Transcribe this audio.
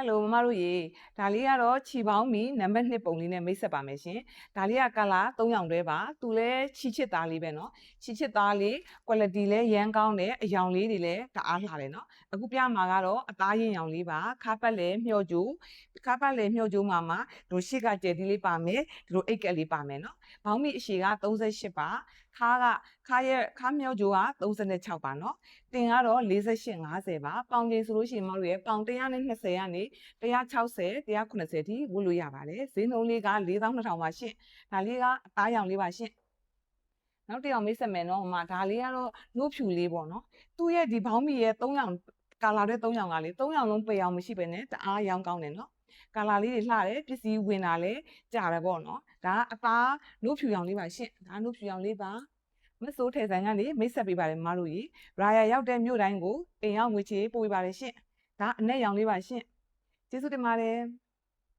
Hello မမတို့ရေဒါလေးကတော့ခြီပေါင်းမီနံပါတ်2ပုံလေးနဲ့မိတ်ဆက်ပါမယ်ရှင်ဒါလေးကကလာ3ရောင်တွဲပါသူလည်းခြီချစ်သားလေးပဲเนาะခြီချစ်သားလေး quality လည်းရမ်းကောင်းတယ်အယောင်လေးတွေလည်းတအားလှတယ်เนาะအခုပြမှာကတော့အသားရင်ရောင်လေးပါခါပတ်လည်းမျှော့ကြိုးမှာတို့ရှေ့ကကျယ်သီးလေးပါမယ်တို့အိတ်ကက်လေးပါမယ်เนาะဘောင်းမီအရှည်က38ပါခါမျှော့ကြိုးက36ပါเนาะတင်ကတော့48 50ပါပေါင်ချိန်ဆိုလို့ရှိရင်မတို့ရဲ့ပေါင်120ကနေ160 190ထိဝတ်လို့ရပါတယ်ဈေးနှုန်းလေးက4200ပါရှင့်ဒါလေးကအသားရောင်လေးပါရှင့်နောက်တစ်ယောက်မိတ်ဆက်မယ်နော်မဒါလေးကတော့နှုတ်ဖြူလေးပေါ့နော်သူ့ရဲ့ဒီဘောင်းမီရဲ့3ရောင်ကာလာတဲ့3ရောင်ကလေ3ရောင်လုံးပေအောင်မရှိပဲနဲ့တအားရောင်းကောင်းတယ်နော်ကာလာလေးတွေလှတယ်ပစ္စည်းဝင်တာလည်းကြာတယ်ပေါ့နော်ဒါကအသားနှုတ်ဖြူရောင်လေးပါရှင့်ဒါနှုတ်ဖြူရောင်လေးပါမစိုးထဲဆိုင်ကနေမိတ်ဆက်ပေးပါတယ်မတို့ကြီးရာယာရောက်တဲ့မြို့တိုင်းကိုအိမ်ရောက်ငွေချေးပို့ပေးပါတယ်ရှင့်ဒါအနက်ရောင်လေးပါရှင့်ကျေးဇူးတင်ပါတယ်